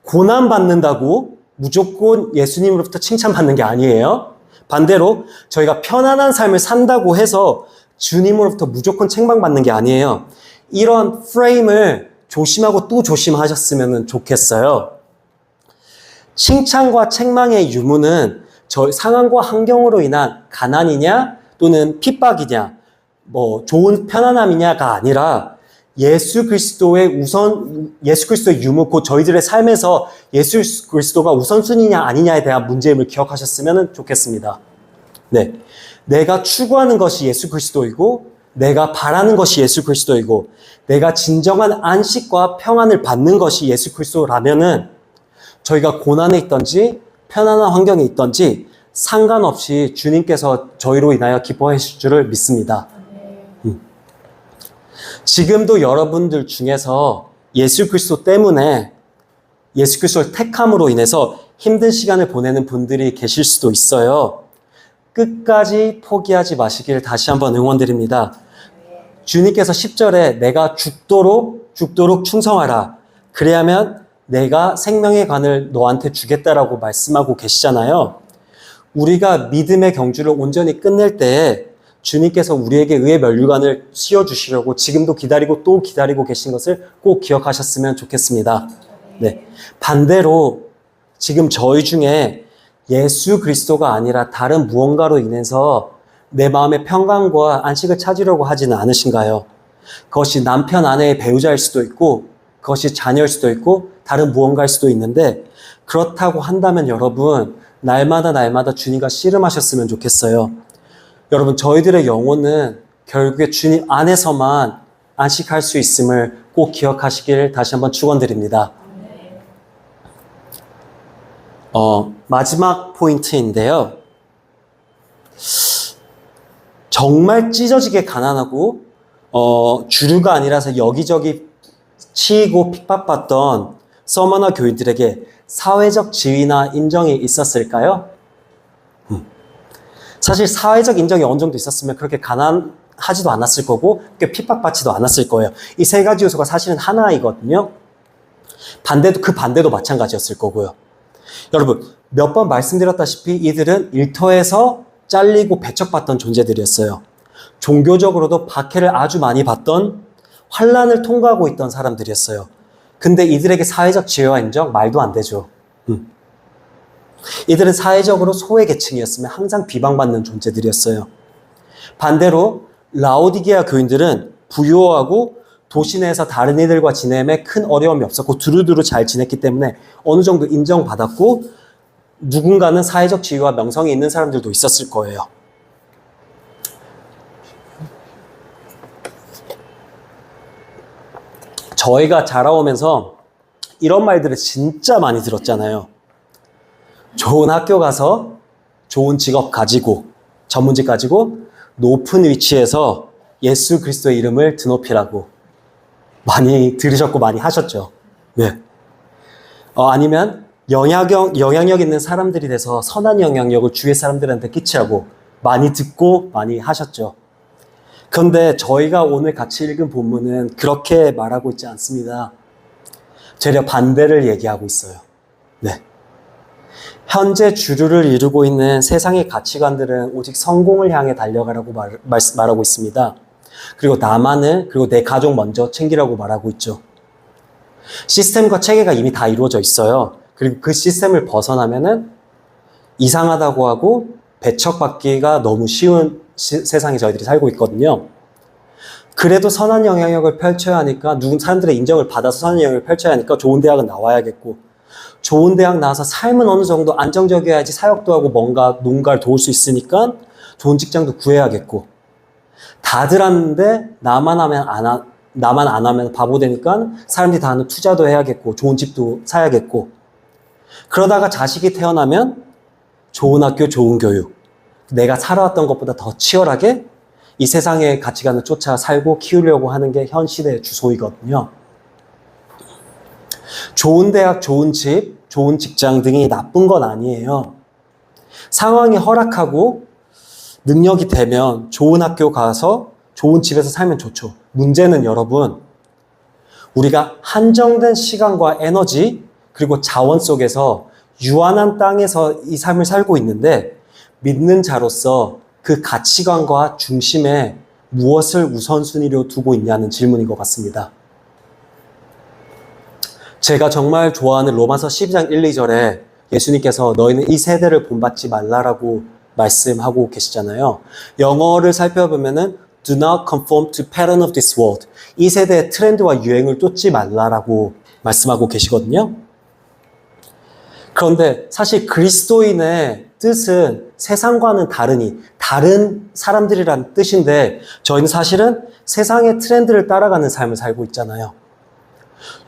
고난 받는다고 무조건 예수님으로부터 칭찬받는 게 아니에요. 반대로 저희가 편안한 삶을 산다고 해서 주님으로부터 무조건 책망받는 게 아니에요. 이런 프레임을 조심하고 또 조심하셨으면 좋겠어요. 칭찬과 책망의 유무는 저희 상황과 환경으로 인한 가난이냐 또는 핍박이냐 좋은 편안함이냐가 아니라 예수 그리스도의 유무, 곧 저희들의 삶에서 예수 그리스도가 우선순위냐 아니냐에 대한 문제임을 기억하셨으면 좋겠습니다. 네. 내가 추구하는 것이 예수 그리스도이고, 내가 바라는 것이 예수 그리스도이고, 내가 진정한 안식과 평안을 받는 것이 예수 그리스도라면은 저희가 고난에 있든지 편안한 환경에 있든지 상관없이 주님께서 저희로 인하여 기뻐하실 줄을 믿습니다. 지금도 여러분들 중에서 예수 그리스도 때문에 예수 그리스도를 택함으로 인해서 힘든 시간을 보내는 분들이 계실 수도 있어요. 끝까지 포기하지 마시길 다시 한번 응원드립니다. 주님께서 10절에 내가 죽도록 충성하라. 그래야면 내가 생명의 관을 너한테 주겠다라고 말씀하고 계시잖아요. 우리가 믿음의 경주를 온전히 끝낼 때에 주님께서 우리에게 의의 면류관을 씌워주시려고 지금도 기다리고 또 기다리고 계신 것을 꼭 기억하셨으면 좋겠습니다. 네. 반대로 지금 저희 중에 예수 그리스도가 아니라 다른 무언가로 인해서 내 마음의 평강과 안식을 찾으려고 하지는 않으신가요? 그것이 남편, 아내의 배우자일 수도 있고, 그것이 자녀일 수도 있고, 다른 무언가일 수도 있는데, 그렇다고 한다면 여러분, 날마다 주님과 씨름하셨으면 좋겠어요. 여러분, 저희들의 영혼은 결국에 주님 안에서만 안식할 수 있음을 꼭 기억하시길 다시 한번 축원드립니다. 마지막 포인트인데요. 정말 찢어지게 가난하고 주류가 아니라서 여기저기 치이고 핍박받던 서머너 교인들에게 사회적 지위나 인정이 있었을까요? 사실 사회적 인정이 어느 정도 있었으면 그렇게 가난하지도 않았을 거고 그렇게 핍박받지도 않았을 거예요. 이 세 가지 요소가 사실은 하나이거든요. 그 반대도 마찬가지였을 거고요. 여러분, 몇 번 말씀드렸다시피 이들은 일터에서 잘리고 배척받던 존재들이었어요. 종교적으로도 박해를 아주 많이 받던, 환난을 통과하고 있던 사람들이었어요. 근데 이들에게 사회적 지위와 인정? 말도 안 되죠. 이들은 사회적으로 소외 계층이었으면 항상 비방받는 존재들이었어요. 반대로 라오디게아 교인들은 부유하고 도시 내에서 다른 이들과 지내임에 큰 어려움이 없었고 두루두루 잘 지냈기 때문에 어느 정도 인정받았고 누군가는 사회적 지위와 명성이 있는 사람들도 있었을 거예요. 저희가 자라오면서 이런 말들을 진짜 많이 들었잖아요. 좋은 학교 가서 좋은 직업 가지고 전문직 가지고 높은 위치에서 예수 그리스도의 이름을 드높이라고 많이 들으셨고 많이 하셨죠. 네. 아니면 영향력 있는 사람들이 돼서 선한 영향력을 주위의 사람들한테 끼치라고 많이 듣고 많이 하셨죠. 그런데 저희가 오늘 같이 읽은 본문은 그렇게 말하고 있지 않습니다. 되려 반대를 얘기하고 있어요. 네. 현재 주류를 이루고 있는 세상의 가치관들은 오직 성공을 향해 달려가라고 말하고 있습니다. 그리고 나만을, 그리고 내 가족 먼저 챙기라고 말하고 있죠. 시스템과 체계가 이미 다 이루어져 있어요. 그리고 그 시스템을 벗어나면은 이상하다고 하고 배척받기가 너무 쉬운 세상에 저희들이 살고 있거든요. 그래도 선한 영향력을 펼쳐야 하니까, 사람들의 인정을 받아서 선한 영향력을 펼쳐야 하니까 좋은 대학은 나와야겠고, 좋은 대학 나와서 삶은 어느 정도 안정적이어야지 사역도 하고 뭔가를 도울 수 있으니까 좋은 직장도 구해야겠고, 다들 하는데 나만 안 하면 바보 되니까 사람들이 다 하는 투자도 해야겠고, 좋은 집도 사야겠고, 그러다가 자식이 태어나면 좋은 학교, 좋은 교육, 내가 살아왔던 것보다 더 치열하게 이 세상의 가치관을 쫓아 살고 키우려고 하는 게 현 시대의 주소이거든요. 좋은 대학, 좋은 집, 좋은 직장 등이 나쁜 건 아니에요. 상황이 허락하고 능력이 되면 좋은 학교 가서 좋은 집에서 살면 좋죠. 문제는 여러분, 우리가 한정된 시간과 에너지 그리고 자원 속에서 유한한 땅에서 이 삶을 살고 있는데, 믿는 자로서 그 가치관과 중심에 무엇을 우선순위로 두고 있냐는 질문인 것 같습니다. 제가 정말 좋아하는 로마서 12장 1, 2절에 예수님께서 너희는 이 세대를 본받지 말라라고 말씀하고 계시잖아요. 영어를 살펴보면은 Do not conform to pattern of this world. 이 세대의 트렌드와 유행을 쫓지 말라라고 말씀하고 계시거든요. 그런데 사실 그리스도인의 뜻은 세상과는 다른 사람들이라는 뜻인데, 저희는 사실은 세상의 트렌드를 따라가는 삶을 살고 있잖아요.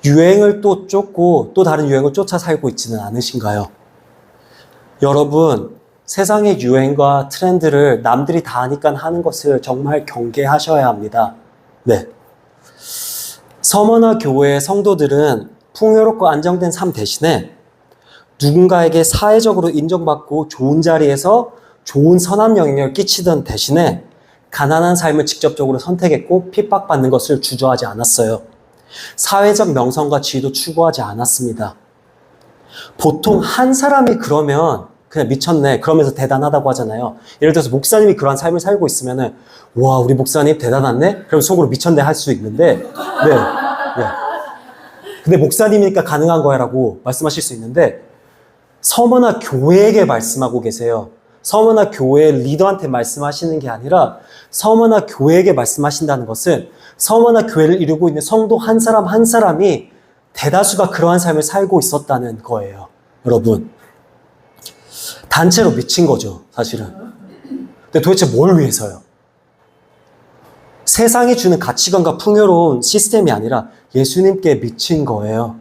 유행을 또 쫓고 또 다른 유행을 쫓아 살고 있지는 않으신가요? 여러분, 세상의 유행과 트렌드를 남들이 다 하니까 하는 것을 정말 경계하셔야 합니다. 네. 서머나 교회의 성도들은 풍요롭고 안정된 삶 대신에 누군가에게 사회적으로 인정받고 좋은 자리에서 좋은 선한 영향력을 끼치던 대신에 가난한 삶을 직접적으로 선택했고 핍박받는 것을 주저하지 않았어요. 사회적 명성과 지위도 추구하지 않았습니다. 보통 한 사람이 그러면 그냥 미쳤네 그러면서 대단하다고 하잖아요. 예를 들어서 목사님이 그러한 삶을 살고 있으면은 와, 우리 목사님 대단하네? 그럼 속으로 미쳤네 할 수 있는데, 네. 근데 목사님이니까 가능한 거야라고 말씀하실 수 있는데, 서머나 교회에게 말씀하고 계세요. 서머나 교회 리더한테 말씀하시는 게 아니라 서머나 교회에게 말씀하신다는 것은 서머나 교회를 이루고 있는 성도 한 사람 한 사람이 대다수가 그러한 삶을 살고 있었다는 거예요. 여러분, 단체로 미친 거죠, 사실은. 근데 도대체 뭘 위해서요? 세상이 주는 가치관과 풍요로운 시스템이 아니라 예수님께 미친 거예요.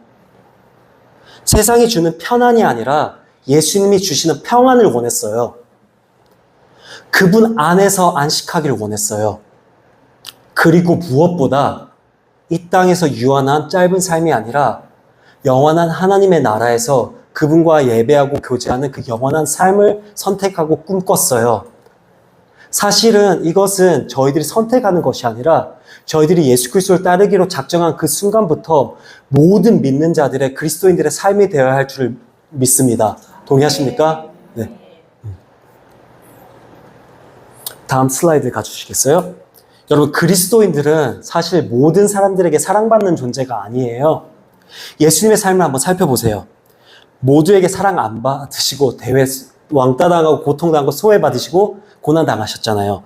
세상이 주는 편안이 아니라 예수님이 주시는 평안을 원했어요. 그분 안에서 안식하기를 원했어요. 그리고 무엇보다 이 땅에서 유한한 짧은 삶이 아니라 영원한 하나님의 나라에서 그분과 예배하고 교제하는 그 영원한 삶을 선택하고 꿈꿨어요. 사실은 이것은 저희들이 선택하는 것이 아니라 저희들이 예수 그리스도를 따르기로 작정한 그 순간부터 모든 믿는 자들의 그리스도인들의 삶이 되어야 할 줄을 믿습니다. 동의하십니까? 네. 다음 슬라이드 가주시겠어요? 여러분, 그리스도인들은 사실 모든 사람들에게 사랑받는 존재가 아니에요. 예수님의 삶을 한번 살펴보세요. 모두에게 사랑 안 받으시고 왕따 당하고 고통당하고 소외받으시고 고난당하셨잖아요.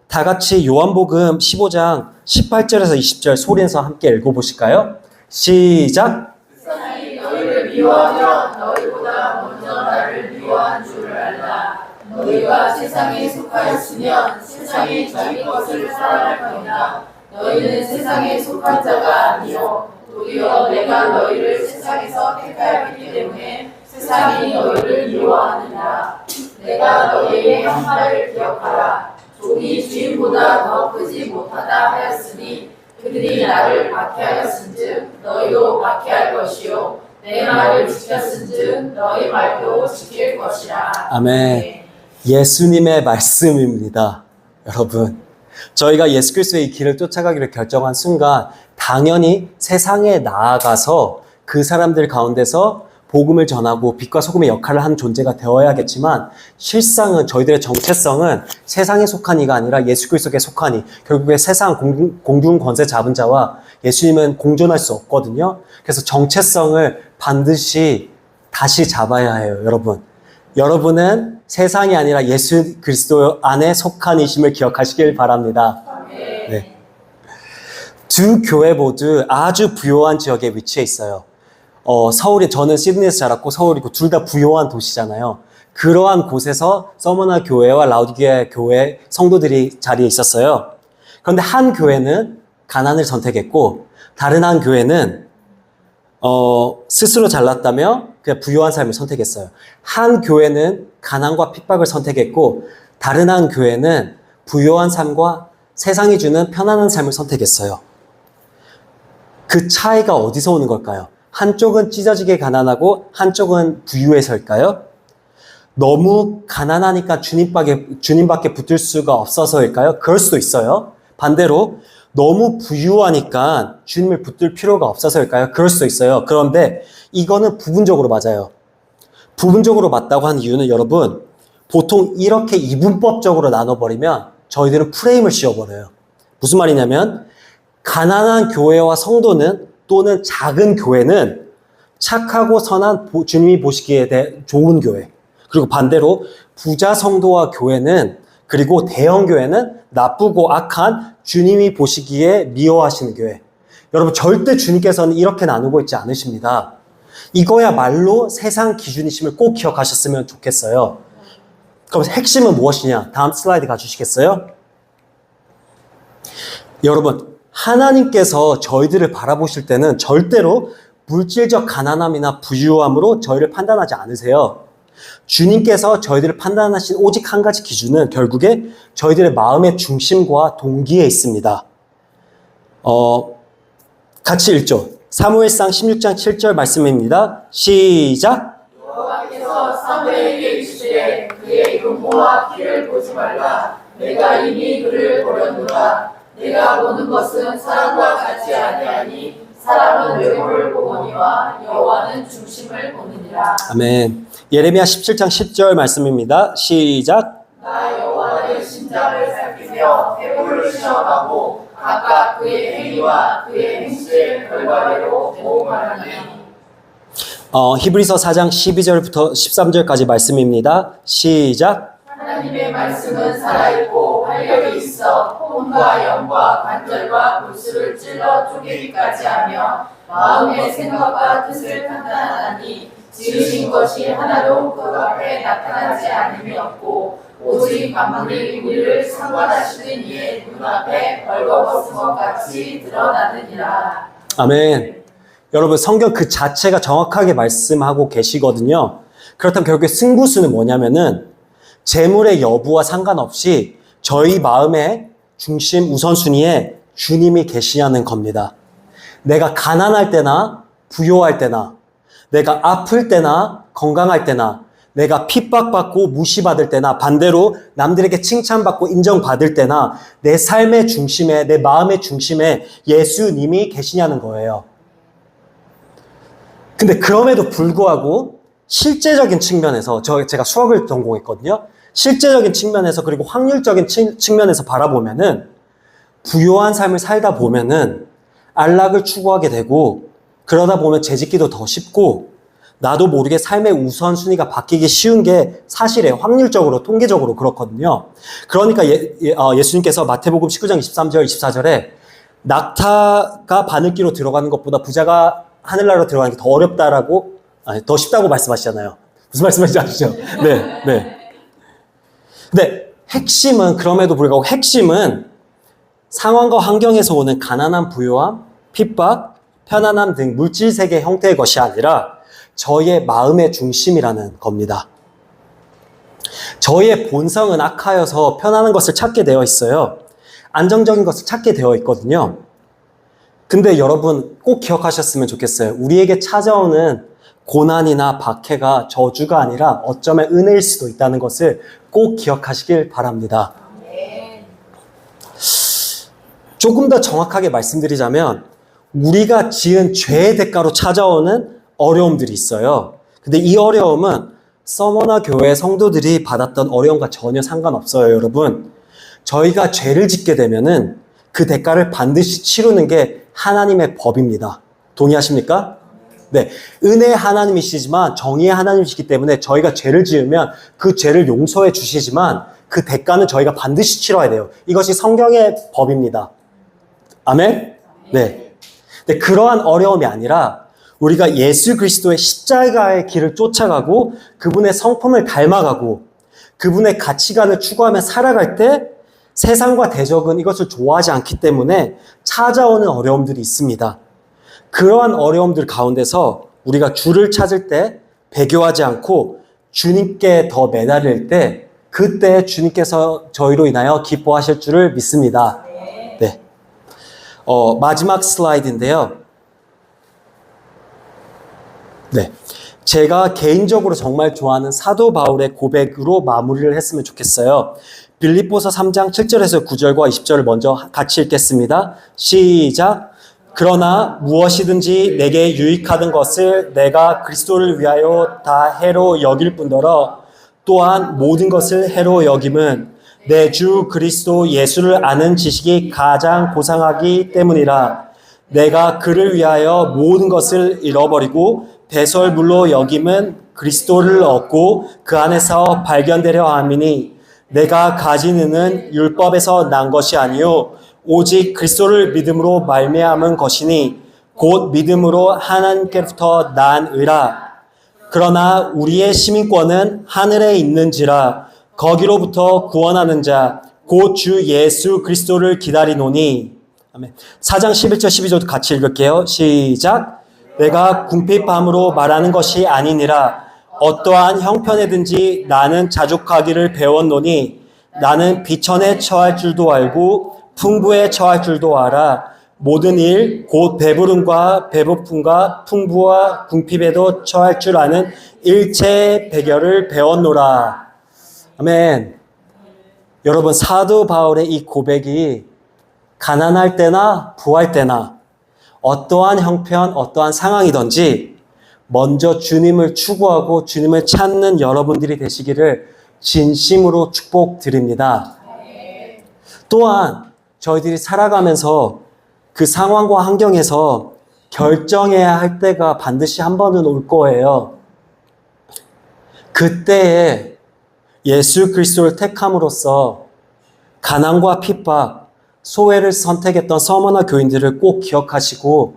다 같이 요한복음 15장 18절에서 20절 소리내서 함께 읽어보실까요? 시작! 세상이 너희를 미워하며 너희보다 먼저 나를 미워한 줄을 알라. 너희가 세상에 속하였으면 세상이 자기 것을 사랑할 거니라. 너희는 세상에 속한 자가 아니요 도리어 내가 너희를 세상에서 택하였기 때문에 세상이 너희를 미워하느니라. 내가 너희의 형사를 기억하라. 종이 주인보다 더 크지 못하다 하였으니 그들이 나를 박해하였은즉 너희도 박해할 것이요 내 말을 지켰은즉 너희 말도 지킬 것이라. 아멘. 예수님의 말씀입니다. 여러분, 저희가 예수 그리스도의 이 길을 쫓아가기를 결정한 순간 당연히 세상에 나아가서 그 사람들 가운데서 복음을 전하고 빛과 소금의 역할을 하는 존재가 되어야겠지만 실상은 저희들의 정체성은 세상에 속한 이가 아니라 예수 그리스도께 속한 이, 결국에 세상 공중 권세 잡은 자와 예수님은 공존할 수 없거든요. 그래서 정체성을 반드시 다시 잡아야 해요, 여러분. 여러분은 세상이 아니라 예수 그리스도 안에 속한 이심을 기억하시길 바랍니다. 네. 두 교회 모두 아주 부요한 지역에 위치해 있어요. 서울이, 저는 시드니에서 자랐고 서울이고 둘 다 부요한 도시잖아요. 그러한 곳에서 서머나 교회와 라우디게아 교회 성도들이 자리에 있었어요. 그런데 한 교회는 가난을 선택했고 다른 한 교회는 스스로 잘났다며 그냥 부요한 삶을 선택했어요. 한 교회는 가난과 핍박을 선택했고 다른 한 교회는 부요한 삶과 세상이 주는 편안한 삶을 선택했어요. 그 차이가 어디서 오는 걸까요? 한쪽은 찢어지게 가난하고 한쪽은 부유해서일까요? 너무 가난하니까 주님밖에 붙들 수가 없어서일까요? 그럴 수도 있어요. 반대로 너무 부유하니까 주님을 붙들 필요가 없어서일까요? 그럴 수도 있어요. 그런데 이거는 부분적으로 맞아요. 부분적으로 맞다고 하는 이유는 여러분, 보통 이렇게 이분법적으로 나눠버리면 저희들은 프레임을 씌워버려요. 무슨 말이냐면 가난한 교회와 성도는 또는 작은 교회는 착하고 선한 주님이 보시기에 좋은 교회, 그리고 반대로 부자 성도와 교회는, 그리고 대형 교회는 나쁘고 악한 주님이 보시기에 미워하시는 교회. 여러분, 절대 주님께서는 이렇게 나누고 있지 않으십니다. 이거야말로 세상 기준이심을 꼭 기억하셨으면 좋겠어요. 그럼 핵심은 무엇이냐? 다음 슬라이드 가주시겠어요? 여러분, 하나님께서 저희들을 바라보실 때는 절대로 물질적 가난함이나 부유함으로 저희를 판단하지 않으세요. 주님께서 저희들을 판단하신 오직 한 가지 기준은 결국에 저희들의 마음의 중심과 동기에 있습니다. 같이 읽죠. 사무엘상 16장 7절 말씀입니다. 시작! 여호와께서 사무엘에게 이르시되 그의 용모와 키를 보지 말라. 내가 이미 그를 버렸노라. 내가 보는 것은 사람과 같지 아니하니 사람은 외모를 보거니와 여호와는 중심을 보느니라. 아멘. 예레미야 17장 10절 말씀입니다. 시작! 나 여호와의 심장을 살피며 태도를 시험하고 각각 그의 행위와 그의 행실의 결과대로 보응하나니. 히브리서 4장 12절부터 13절까지 말씀입니다. 시작! 하나님의 말씀은 살아있고 활력이 있어 혼과 영과 관절과 골수를 찔러 쪼개기까지 하며 마음의 생각과 뜻을 판단하나니 지으신 것이 하나도 그 앞에 나타나지 않음이 없고 오직 만물이 우리를 상관하시는 이의 눈앞에 벌거벗은 것 같이 드러나느니라. 아멘. 여러분, 성경 그 자체가 정확하게 말씀하고 계시거든요. 그렇다면 결국에 승부수는 뭐냐면은 재물의 여부와 상관없이 저희 마음의 중심 우선순위에 주님이 계시냐는 겁니다. 내가 가난할 때나 부요할 때나, 내가 아플 때나 건강할 때나, 내가 핍박받고 무시받을 때나, 반대로 남들에게 칭찬받고 인정받을 때나 내 삶의 중심에, 내 마음의 중심에 예수님이 계시냐는 거예요. 근데 그럼에도 불구하고 실제적인 측면에서, 제가 수학을 전공했거든요. 실제적인 측면에서 그리고 확률적인 측면에서 바라보면은 부요한 삶을 살다 보면은 안락을 추구하게 되고 그러다 보면 재짓기도 더 쉽고 나도 모르게 삶의 우선순위가 바뀌기 쉬운 게 사실이에요. 확률적으로, 통계적으로 그렇거든요. 그러니까 예수님께서 마태복음 19장 23절, 24절에 낙타가 바늘기로 들어가는 것보다 부자가 하늘나라로 들어가는 게 더 어렵다라고, 더 쉽다고 말씀하시잖아요. 무슨 말씀인지 아시죠? 네. 근데 핵심은, 그럼에도 불구하고 핵심은 상황과 환경에서 오는 가난함, 부유함, 핍박, 편안함 등 물질 세계 형태의 것이 아니라 저희의 마음의 중심이라는 겁니다. 저희의 본성은 악하여서 편안한 것을 찾게 되어 있어요. 안정적인 것을 찾게 되어 있거든요. 근데 여러분 꼭 기억하셨으면 좋겠어요. 우리에게 찾아오는 고난이나 박해가 저주가 아니라 어쩌면 은혜일 수도 있다는 것을 꼭 기억하시길 바랍니다. 조금 더 정확하게 말씀드리자면 우리가 지은 죄의 대가로 찾아오는 어려움들이 있어요. 근데 이 어려움은 서머나 교회 성도들이 받았던 어려움과 전혀 상관없어요, 여러분. 저희가 죄를 짓게 되면은 그 대가를 반드시 치르는 게 하나님의 법입니다. 동의하십니까? 네. 은혜의 하나님이시지만 정의의 하나님이시기 때문에 저희가 죄를 지으면 그 죄를 용서해 주시지만 그 대가는 저희가 반드시 치러야 돼요. 이것이 성경의 법입니다. 아멘? 네. 근데 그러한 어려움이 아니라 우리가 예수 그리스도의 십자가의 길을 쫓아가고 그분의 성품을 닮아가고 그분의 가치관을 추구하며 살아갈 때 세상과 대적은 이것을 좋아하지 않기 때문에 찾아오는 어려움들이 있습니다. 그러한 어려움들 가운데서 우리가 주를 찾을 때 배교하지 않고 주님께 더 매달릴 때 그때 주님께서 저희로 인하여 기뻐하실 줄을 믿습니다. 네. 마지막 슬라이드인데요. 네. 제가 개인적으로 정말 좋아하는 사도 바울의 고백으로 마무리를 했으면 좋겠어요. 빌립보서 3장 7절에서 9절과 20절을 먼저 같이 읽겠습니다. 시작. 그러나 무엇이든지 내게 유익하던 것을 내가 그리스도를 위하여 다 해로 여길 뿐더러 또한 모든 것을 해로 여김은 내 주 그리스도 예수를 아는 지식이 가장 고상하기 때문이라. 내가 그를 위하여 모든 것을 잃어버리고 배설물로 여김은 그리스도를 얻고 그 안에서 발견되려 함이니 내가 가진 은은 율법에서 난 것이 아니요 오직 그리스도를 믿음으로 말미암은 것이니 곧 믿음으로 하나님께로부터 난 의라. 그러나 우리의 시민권은 하늘에 있는지라 거기로부터 구원하는 자 곧 주 예수 그리스도를 기다리노니. 아멘. 4장 11절 12절도 같이 읽을게요. 시작. 내가 궁핍함으로 말하는 것이 아니니라. 어떠한 형편에든지 나는 자족하기를 배웠노니 나는 비천에 처할 줄도 알고 풍부에 처할 줄도 알아. 모든 일 곧 배부름과 배고픔과 풍부와 궁핍에도 처할 줄 아는 일체의 배결을 배웠노라. 아멘. 여러분 사도 바울의 이 고백이 가난할 때나 부할 때나 어떠한 형편, 어떠한 상황이든지 먼저 주님을 추구하고 주님을 찾는 여러분들이 되시기를 진심으로 축복드립니다. 또한 저희들이 살아가면서 그 상황과 환경에서 결정해야 할 때가 반드시 한 번은 올 거예요. 그때에 예수 그리스도를 택함으로써 가난과 핍박, 소외를 선택했던 서머나 교인들을 꼭 기억하시고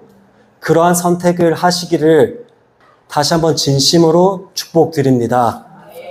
그러한 선택을 하시기를 다시 한번 진심으로 축복드립니다.